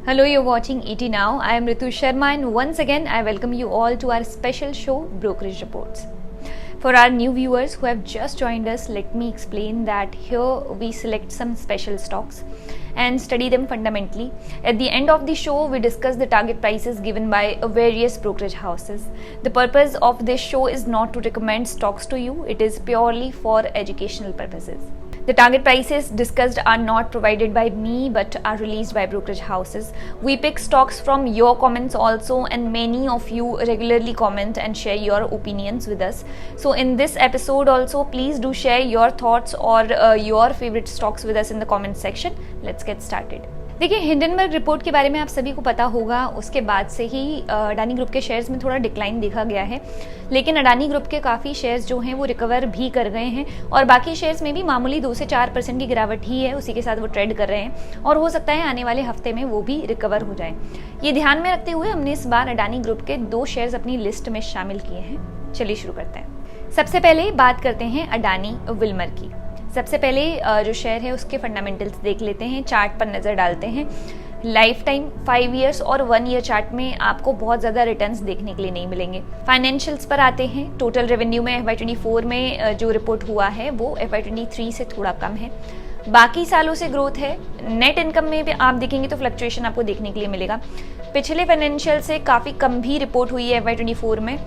Hello, you're watching ET Now. I am Ritu Sharma and once again I welcome you all to our special show Brokerage Reports. For our new viewers who have just joined us, let me explain that here we select some special stocks and study them fundamentally. At the end of the show, we discuss the target prices given by various brokerage houses. The purpose of this show is not to recommend stocks to you, it is purely for educational purposes. The target prices discussed are not provided by me but are released by brokerage houses. We pick stocks from your comments also, and many of you regularly comment and share your opinions with us. So in this episode also, please do share your thoughts or your favorite stocks with us in the comment section. Let's get started. देखिए, Hindenburg report के बारे में आप सभी को पता होगा। उसके बाद से ही अडानी ग्रुप के शेयर्स में थोड़ा डिक्लाइन देखा गया है, लेकिन अडानी ग्रुप के काफ़ी शेयर्स जो हैं वो रिकवर भी कर गए हैं और बाकी शेयर्स में भी मामूली 2 से 4% की गिरावट ही है, उसी के साथ वो ट्रेड कर रहे हैं और हो सकता है आने वाले हफ्ते में वो भी रिकवर हो जाए। ये ध्यान में रखते हुए हमने इस बार अडानी ग्रुप के 2 शेयर्स अपनी लिस्ट में शामिल किए हैं। चलिए शुरू करते हैं। सबसे पहले बात करते हैं अडानी विल्मर की। सबसे पहले जो शेयर है उसके फंडामेंटल्स देख लेते हैं, चार्ट पर नज़र डालते हैं। लाइफ टाइम 5 ईयर्स और 1 ईयर चार्ट में आपको बहुत ज़्यादा रिटर्न्स देखने के लिए नहीं मिलेंगे। फाइनेंशियल्स पर आते हैं। टोटल रेवेन्यू में FY24 में जो रिपोर्ट हुआ है वो FY23 से थोड़ा कम है। बाकी सालों से ग्रोथ है। नेट इनकम में भी आप देखेंगे तो फ्लक्चुएशन आपको देखने के लिए मिलेगा। पिछले फाइनेंशियल से काफ़ी कम भी रिपोर्ट हुई है FY24 में।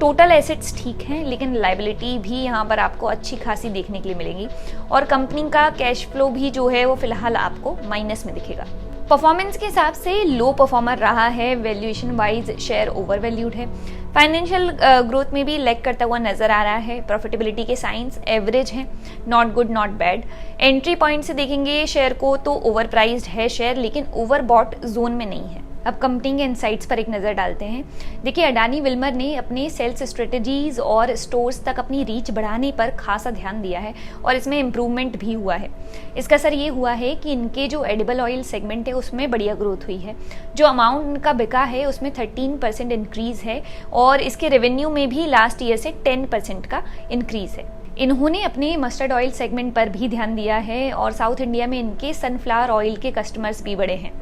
टोटल एसेट्स ठीक हैं, लेकिन लाइबिलिटी भी यहाँ पर आपको अच्छी खासी देखने के लिए मिलेगी और कंपनी का कैश फ्लो भी जो है वो फिलहाल आपको माइनस में दिखेगा। परफॉर्मेंस के हिसाब से लो परफॉर्मर रहा है, valuation wise share over valued है। फाइनेंशियल ग्रोथ में भी लैग करता हुआ नजर आ रहा है। प्रॉफिटेबिलिटी के साइंस एवरेज हैं, not good not bad. Entry point से देखेंगे शेयर को तो ओवर प्राइस्ड है शेयर, लेकिन ओवर बॉट जोन में नहीं है। अब कंपनी के इनसाइट्स पर एक नज़र डालते हैं। देखिए, अडानी विल्मर ने अपने सेल्स स्ट्रेटजीज और स्टोर्स तक अपनी रीच बढ़ाने पर खासा ध्यान दिया है और इसमें इम्प्रूवमेंट भी हुआ है। इसका असर ये हुआ है कि इनके जो एडिबल ऑयल सेगमेंट है उसमें बढ़िया ग्रोथ हुई है। जो अमाउंट इनका बिका है उसमें 13% इंक्रीज है और इसके रेवेन्यू में भी लास्ट ईयर से 10% का इंक्रीज है। इन्होंने अपने मस्टर्ड ऑयल सेगमेंट पर भी ध्यान दिया है और साउथ इंडिया में इनके सनफ्लावर ऑयल के कस्टमर्स भी बढ़े हैं।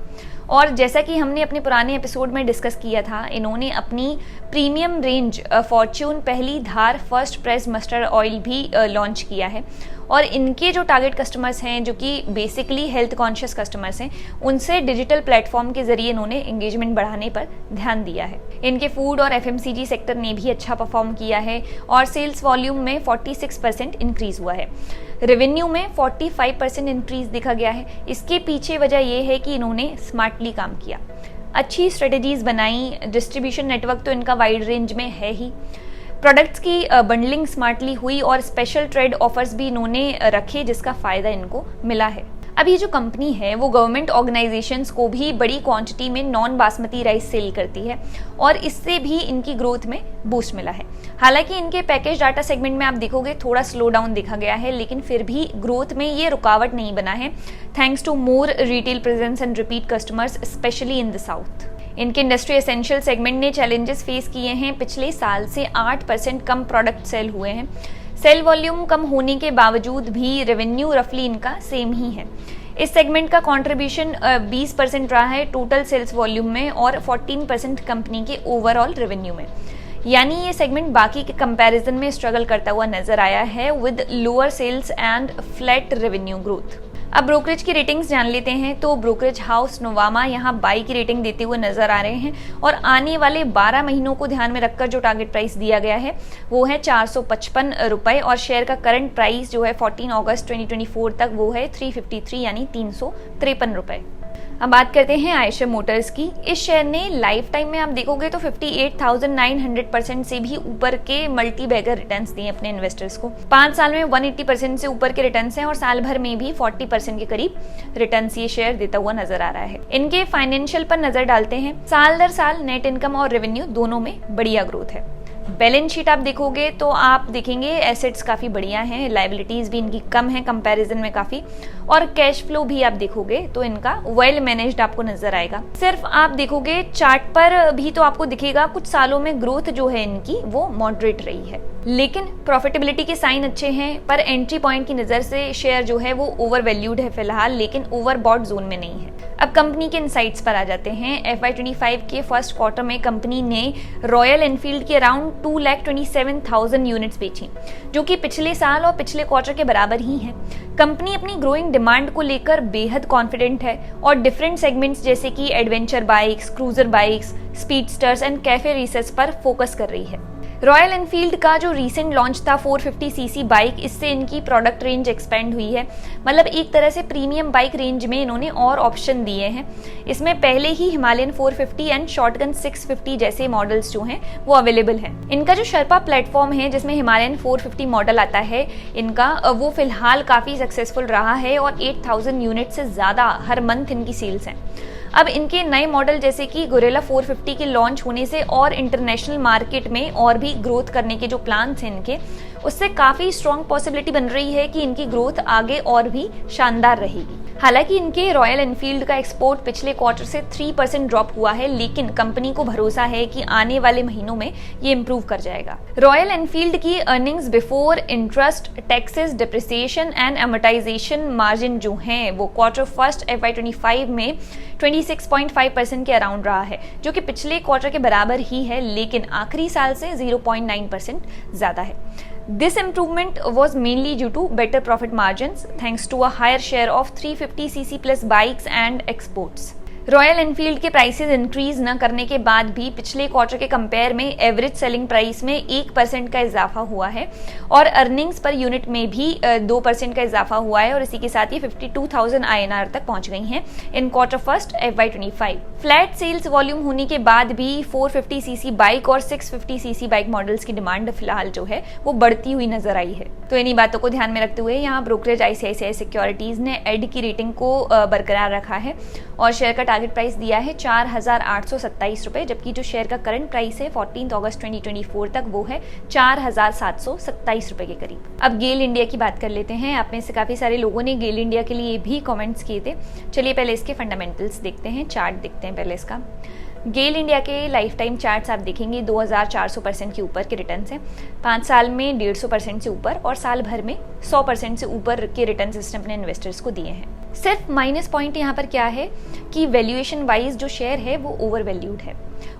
और जैसा कि हमने अपने पुराने एपिसोड में डिस्कस किया था, इन्होंने अपनी प्रीमियम रेंज फॉर्च्यून पहली धार फर्स्ट प्रेस मस्टर्ड ऑयल भी लॉन्च किया है और इनके जो टारगेट कस्टमर्स हैं जो कि बेसिकली हेल्थ कॉन्शियस कस्टमर्स हैं, उनसे डिजिटल प्लेटफॉर्म के जरिए इन्होंने एंगेजमेंट बढ़ाने पर ध्यान दिया है। इनके फूड और FMCG सेक्टर ने भी अच्छा परफॉर्म किया है और सेल्स वॉल्यूम में 46% इंक्रीज हुआ है। रेवेन्यू में 45% इंक्रीज देखा गया है। इसके पीछे वजह यह है कि इन्होंने स्मार्टली काम किया, अच्छी स्ट्रेटजीज बनाई। डिस्ट्रीब्यूशन नेटवर्क तो इनका वाइड रेंज में है ही। प्रोडक्ट्स की बंडलिंग स्मार्टली हुई और स्पेशल ट्रेड ऑफर्स भी इन्होंने रखे, जिसका फायदा इनको मिला है। अब ये जो कंपनी है वो गवर्नमेंट ऑर्गेनाइजेशंस को भी बड़ी क्वांटिटी में नॉन बासमती राइस सेल करती है और इससे भी इनकी ग्रोथ में बूस्ट मिला है। हालांकि इनके पैकेज डाटा सेगमेंट में आप देखोगे थोड़ा स्लो डाउन देखा गया है, लेकिन फिर भी ग्रोथ में ये रुकावट नहीं बना है, thanks to more retail presence and repeat customers specially in the south. इनके इंडस्ट्री एसेंशियल सेगमेंट ने चैलेंजेस फेस किए हैं। पिछले साल से 8% कम प्रोडक्ट सेल हुए हैं। सेल वॉल्यूम कम होने के बावजूद भी रेवेन्यू रफली इनका सेम ही है। इस सेगमेंट का कंट्रीब्यूशन 20% रहा है टोटल सेल्स वॉल्यूम में और 14% कंपनी के ओवरऑल रेवेन्यू में। यानी ये सेगमेंट बाकी के कंपैरिजन में स्ट्रगल करता हुआ नजर आया है with lower sales and flat revenue growth. अब ब्रोकरेज की रेटिंग्स जान लेते हैं तो ब्रोकरेज हाउस नोवामा यहाँ बाई की रेटिंग देते हुए नजर आ रहे हैं और आने वाले 12 महीनों को ध्यान में रखकर जो टारगेट प्राइस दिया गया है वो है 455 रुपए और शेयर का करंट प्राइस जो है 14 अगस्त 2024 तक वो है 353 यानी 353 रुपए। अब बात करते हैं आयशर मोटर्स की। इस शेयर ने लाइफ टाइम में आप देखोगे तो 58,900% से भी ऊपर के मल्टी बैगर रिटर्न्स दिए अपने इन्वेस्टर्स को। 5 साल में 180% से ऊपर के रिटर्न्स हैं और साल भर में भी 40% के करीब रिटर्न्स ये शेयर देता हुआ नजर आ रहा है। इनके फाइनेंशियल पर नजर डालते हैं। साल दर साल नेट इनकम और रेवेन्यू दोनों में बढ़िया ग्रोथ है। बैलेंस शीट आप देखोगे तो आप देखेंगे एसेट्स काफ़ी बढ़िया हैं, लाइबिलिटीज़ भी इनकी कम है कंपैरिजन में काफ़ी, और कैश फ्लो भी आप देखोगे तो इनका वेल मैनेज्ड आपको नजर आएगा। सिर्फ आप देखोगे चार्ट पर भी तो आपको दिखेगा कुछ सालों में ग्रोथ जो है इनकी वो मॉडरेट रही है। लेकिन प्रॉफिटेबिलिटी के साइन अच्छे हैं, पर एंट्री पॉइंट की नज़र से शेयर जो है वो ओवर वैल्यूड है फिलहाल, लेकिन ओवरबॉट जोन में नहीं है। अब कंपनी के इनसाइट्स पर आ जाते हैं। FY25 के फर्स्ट क्वार्टर में कंपनी ने रॉयल एनफील्ड की अराउंड 2,27,000 यूनिट्स बेची, जो कि पिछले साल और पिछले क्वार्टर के बराबर ही है। कंपनी अपनी ग्रोइंग डिमांड को लेकर बेहद कॉन्फिडेंट है और डिफरेंट सेगमेंट्स जैसे कि adventure bikes, cruiser bikes, speedsters and cafe racers पर फोकस कर रही है। रॉयल एनफील्ड का जो रीसेंट लॉन्च था 450cc बाइक, इससे इनकी प्रोडक्ट रेंज एक्सपेंड हुई है। मतलब एक तरह से प्रीमियम बाइक रेंज में इन्होंने और ऑप्शन दिए हैं। इसमें पहले ही हिमालयन 450 एंड शॉटगन 650 जैसे मॉडल्स जो हैं वो अवेलेबल हैं। इनका जो शर्पा प्लेटफॉर्म है जिसमें हिमालयन 450 मॉडल आता है इनका, वो फिलहाल काफ़ी सक्सेसफुल रहा है और 8,000 यूनिट से ज़्यादा हर मंथ इनकी सेल्स हैं। अब इनके नए मॉडल जैसे कि गोरिल्ला 450 के लॉन्च होने से और इंटरनेशनल मार्केट में और भी ग्रोथ करने के जो प्लान्स हैं इनके, उससे काफ़ी स्ट्रॉन्ग पॉसिबिलिटी बन रही है कि इनकी ग्रोथ आगे और भी शानदार रहेगी। हालांकि इनके रॉयल एनफील्ड का एक्सपोर्ट पिछले क्वार्टर से 3% ड्रॉप हुआ है, लेकिन कंपनी को भरोसा है कि आने वाले महीनों में ये इम्प्रूव कर जाएगा। रॉयल एनफील्ड की earnings before interest, taxes, depreciation and amortisation margin जो हैं वो क्वार्टर फर्स्ट FY25 में 26.5% के अराउंड रहा है, जो कि पिछले क्वार्टर के बराबर ही है, लेकिन आखिरी साल से 0.9% ज़्यादा है। This improvement was mainly due to better profit margins thanks to a higher share of 350cc plus bikes and exports. Royal Enfield के प्राइसेस इंक्रीज न करने के बाद भी पिछले क्वार्टर के कंपेयर में एवरेज सेलिंग प्राइस में 1% का इजाफा हुआ है और अर्निंग्स पर यूनिट में भी 2% का इजाफा हुआ है और इसी के साथ ही 52,000 INR तक पहुंच गई हैं इन quarter first FY25। Flat sales volume होने के बाद भी 450cc बाइक और 650cc बाइक मॉडल्स की डिमांड फिलहाल जो है वो बढ़ती हुई नजर आई है। तो इन्हीं बातों को ध्यान में रखते हुए यहाँ ब्रोकरेज ICICI सिक्योरिटीज ने एड की रेटिंग को बरकरार रखा है और शेयर का टारगेट प्राइस दिया है 4,827 रुपए, जबकि जो शेयर का करंट प्राइस है 14 अगस्त 2024 तक वो है 4,727 रुपए के करीब। अब गेल इंडिया की बात कर लेते हैं। आप में से काफी सारे लोगों ने गेल इंडिया के लिए भी कमेंट्स किए थे। चलिए पहले इसके फंडामेंटल्स देखते हैं, चार्ट देखते हैं पहले इसका। गेल इंडिया के लाइफ टाइम चार्ट्स आप देखेंगे 2,400% के ऊपर के रिटर्न्स हैं, 5 साल में 150% से ऊपर और साल भर में 100% से ऊपर के रिटर्न्स इसने अपने इन्वेस्टर्स को दिए हैं। सिर्फ माइनस पॉइंट यहाँ पर क्या है कि वैल्यूएशन वाइज जो शेयर है वो ओवर वैल्यूड है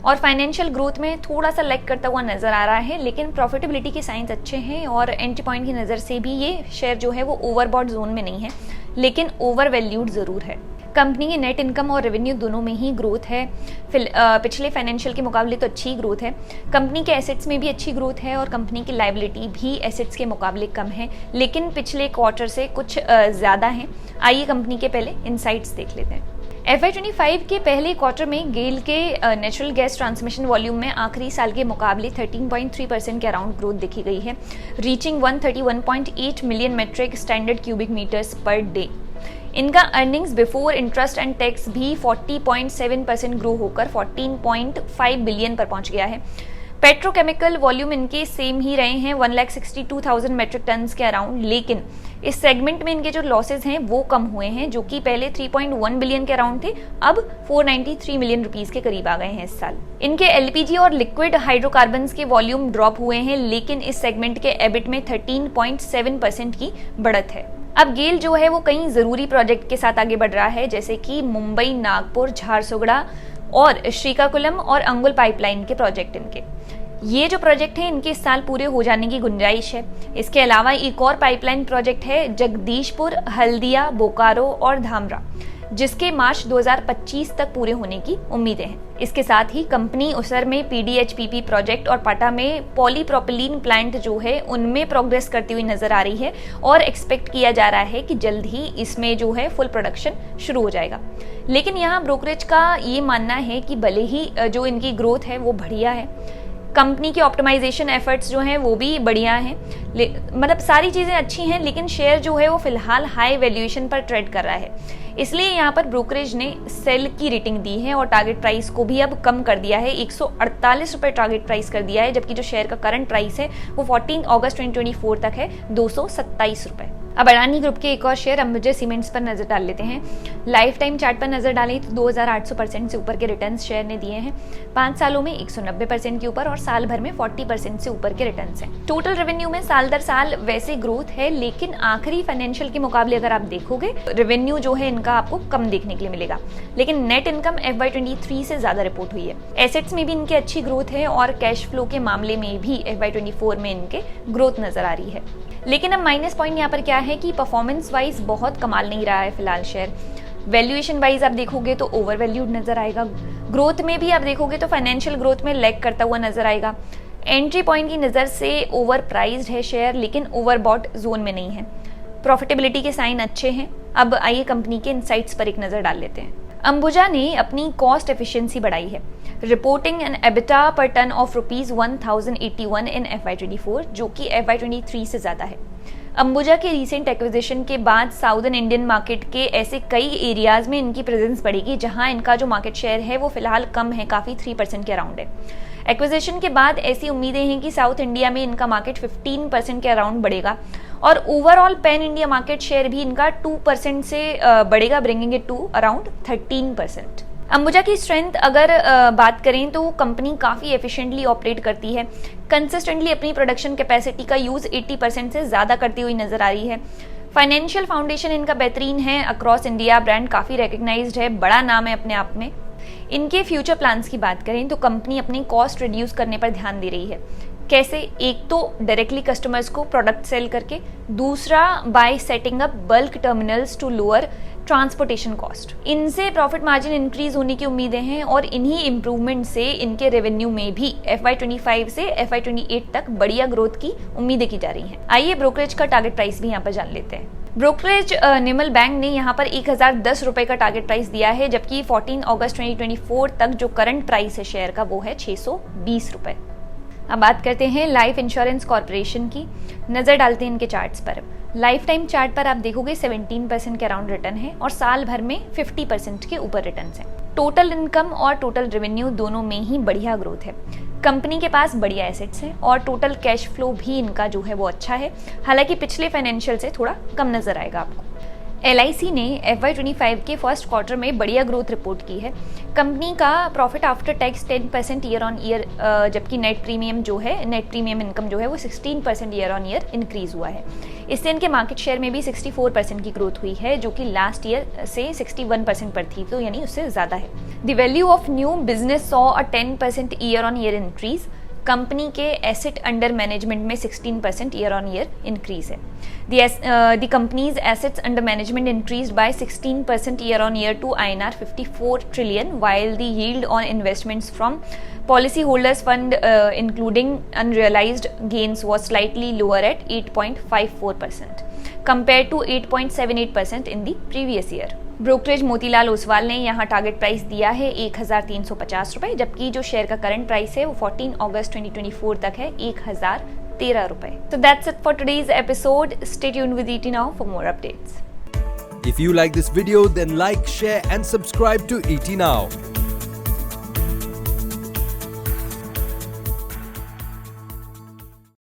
और फाइनेंशियल ग्रोथ में थोड़ा सा लैग करता हुआ नजर आ रहा है, लेकिन प्रॉफिटेबिलिटी के साइंस अच्छे हैं और एंट्री पॉइंट की नज़र से भी ये शेयर जो है वो ओवरबॉट जोन में नहीं है, लेकिन ओवर वैल्यूड ज़रूर है। कंपनी की नेट इनकम और रेवेन्यू दोनों में ही ग्रोथ है। पिछले फाइनेंशियल के मुकाबले तो अच्छी ग्रोथ है। कंपनी के एसेट्स में भी अच्छी ग्रोथ है और कंपनी की लायबिलिटी भी एसेट्स के मुकाबले कम है, लेकिन पिछले क्वार्टर से कुछ ज़्यादा है। आइए कंपनी के पहले इनसाइट्स देख लेते हैं। FY25 के पहले क्वार्टर में गेल के नेचुरल गैस ट्रांसमिशन वॉल्यूम में आखिरी साल के मुकाबले 13.3% के अराउंड ग्रोथ देखी गई है, reaching 131.8 million metric standard cubic metres per day. इनका earnings before interest and tax भी 40.7% ग्रो होकर 14.5 बिलियन पर पहुंच गया है। पेट्रोकेमिकल वॉल्यूम इनके सेम ही रहे हैं 1,62,000 मेट्रिक टन्स के अराउंड, लेकिन इस सेगमेंट में इनके जो लॉसेज हैं वो कम हुए हैं, जो कि पहले 3.1 बिलियन के अराउंड थे, अब 493 मिलियन रुपीस के करीब आ गए हैं इस साल। इनके LPG और लिक्विड हाइड्रोकार्बन्स के वॉल्यूम ड्रॉप हुए हैं, लेकिन इस सेगमेंट के एबिट में 13.7% की बढ़त है। अब गेल जो है वो कई जरूरी प्रोजेक्ट के साथ आगे बढ़ रहा है, जैसे कि मुंबई, नागपुर, झारसुगड़ा और श्रीकाकुलम और अंगुल पाइपलाइन के प्रोजेक्ट इनके। ये जो प्रोजेक्ट है इनके इस साल पूरे हो जाने की गुंजाइश है। इसके अलावा एक और पाइपलाइन प्रोजेक्ट है जगदीशपुर, हल्दिया, बोकारो और धामरा, जिसके मार्च 2025 तक पूरे होने की उम्मीदें हैं। इसके साथ ही कंपनी उसर में PDH/PP प्रोजेक्ट और पाटा में पॉलीप्रोपिलीन प्लांट जो है उनमें प्रोग्रेस करती हुई नजर आ रही है और एक्सपेक्ट किया जा रहा है कि जल्द ही इसमें जो है फुल प्रोडक्शन शुरू हो जाएगा। लेकिन यहाँ ब्रोकरेज का ये मानना है कि भले ही जो इनकी ग्रोथ है वो बढ़िया है, कंपनी के ऑप्टिमाइजेशन एफर्ट्स जो हैं वो भी बढ़िया हैं, मतलब सारी चीज़ें अच्छी हैं, लेकिन शेयर जो है वो फिलहाल हाई वैल्यूएशन पर ट्रेड कर रहा है। इसलिए यहाँ पर ब्रोकरेज ने सेल की रेटिंग दी है और टारगेट प्राइस को भी अब कम कर दिया है, 148 रुपये टारगेट प्राइस कर दिया है, जबकि जो शेयर का करंट प्राइस है वो 14 अगस्त 2024 तक है 227 रुपये। अब अडानी ग्रुप के एक और शेयर अंबुजा सीमेंट्स पर नजर डाल लेते हैं। लाइफ टाइम चार्ट पर नजर डालें तो 2800% से ऊपर के रिटर्न्स शेयर ने दिए हैं। 5 सालों में 190% के ऊपर और साल भर में 40% से ऊपर के रिटर्न्स हैं। टोटल रेवेन्यू में साल दर साल वैसे ग्रोथ है, लेकिन आखिरी फाइनेंशियल के मुकाबले अगर आप देखोगे रेवेन्यू जो है इनका आपको कम देखने के लिए मिलेगा, लेकिन नेट इनकम FY23 से ज्यादा रिपोर्ट हुई है। एसेट्स में भी इनकी अच्छी ग्रोथ है और कैश फ्लो के मामले में भी FY24 में इनके ग्रोथ नजर आ रही है। लेकिन अब माइनस पॉइंट यहाँ पर क्या है कि परफॉर्मेंस वाइज बहुत कमाल नहीं रहा है फिलहाल शेयर। वैल्यूएशन वाइज आप देखोगे तो ओवर वैल्यूड नजर आएगा। ग्रोथ में भी आप देखोगे तो फाइनेंशियल ग्रोथ में लैग करता हुआ नजर आएगा। एंट्री पॉइंट की नज़र से ओवर प्राइस्ड है शेयर, लेकिन ओवरबॉट जोन में नहीं है। प्रॉफिटेबिलिटी के साइन अच्छे हैं। अब आइए कंपनी के इनसाइट्स पर एक नज़र डाल लेते हैं। अंबुजा ने अपनी कॉस्ट एफिशिएंसी बढ़ाई है, रिपोर्टिंग एन एबिटा पर टन ऑफ ₹1081 इन FY24, जो कि FY23 से ज़्यादा है। अंबुजा के रिसेंट एक्विजिशन के बाद साउदर्न इंडियन मार्केट के ऐसे कई एरियाज में इनकी प्रेजेंस बढ़ेगी जहां इनका जो मार्केट शेयर है वो फिलहाल कम है, काफ़ी 3% के अराउंड है। एक्विजिशन के बाद ऐसी उम्मीदें हैं कि साउथ इंडिया में इनका मार्केट 15% के अराउंड बढ़ेगा और overall pan India market share भी इनका 2% से बढ़ेगा, bringing it to around 13%। Ambuja की स्ट्रेंथ अगर बात करें तो कंपनी काफ़ी एफिशिएंटली ऑपरेट करती है, कंसिस्टेंटली अपनी प्रोडक्शन कैपेसिटी का यूज़ 80% से ज़्यादा करती हुई नजर आ रही है। फाइनेंशियल फाउंडेशन इनका बेहतरीन है, अक्रॉस इंडिया ब्रांड काफ़ी रिकग्नाइज्ड है, बड़ा नाम है अपने आप में। इनके फ्यूचर प्लान्स की बात करें तो कंपनी अपनी कॉस्ट रिड्यूस करने पर ध्यान दे रही है। कैसे? एक तो डायरेक्टली कस्टमर्स को प्रोडक्ट सेल करके, दूसरा by setting up bulk terminals to lower transportation cost. इनसे प्रॉफिट मार्जिन इंक्रीज होने की उम्मीदें हैं और इन्हीं इंप्रूवमेंट से इनके रेवेन्यू में भी FY25 से FY28 तक बढ़िया ग्रोथ की उम्मीदें की जा रही हैं। आइए ब्रोकरेज का टारगेट प्राइस भी यहाँ पर जान लेते हैं। ब्रोकरेज निर्मल बैंक ने यहाँ पर 1010 रुपए का टारगेट प्राइस दिया है, जबकि 14 अगस्त 2024 तक जो करंट प्राइस है शेयर का वो है 620 रुपए। अब बात करते हैं लाइफ इंश्योरेंस कॉर्पोरेशन की। नजर डालते हैं इनके चार्ट्स पर। लाइफ टाइम चार्ट पर आप देखोगे 17% के अराउंड रिटर्न है और साल भर में 50% के ऊपर रिटर्न है। टोटल इनकम और टोटल रेवेन्यू दोनों में ही बढ़िया ग्रोथ है। कंपनी के पास बढ़िया एसेट्स हैं और टोटल कैश फ्लो भी इनका जो है वो अच्छा है, हालांकि पिछले फाइनेंशियल से थोड़ा कम नजर आएगा आपको। LIC ने FY25 के फर्स्ट क्वार्टर में बढ़िया ग्रोथ रिपोर्ट की है। कंपनी का profit after tax 10% year on year, जबकि नेट प्रीमियम इनकम जो है वो 16% ईयर ऑन ईयर इंक्रीज हुआ है। इससे इनके मार्केट शेयर में भी 64% की ग्रोथ हुई है, जो कि लास्ट ईयर से 61% पर थी, तो यानी उससे ज़्यादा है। The value of new business saw a 10% year on year increase. Company के एसेट अंडर मैनेजमेंट में 16% ईयर ऑन ईयर इंक्रीज है। The company's assets under management increased by 16% year on year to INR 54 trillion, while the yield on investments from policyholders fund including unrealized gains was slightly lower at 8.54% compared to 8.78% in the previous year. Brokerage Motilal Oswal ने यहाँ target price दिया है 1350 रुपए, जबकि जो share का current price है वो 14 अगस्त 2024 तक है 1013 रुपए। So that's it for today's episode. Stay tuned with ET Now for more updates. If you like this video, then like, share and subscribe to ET Now.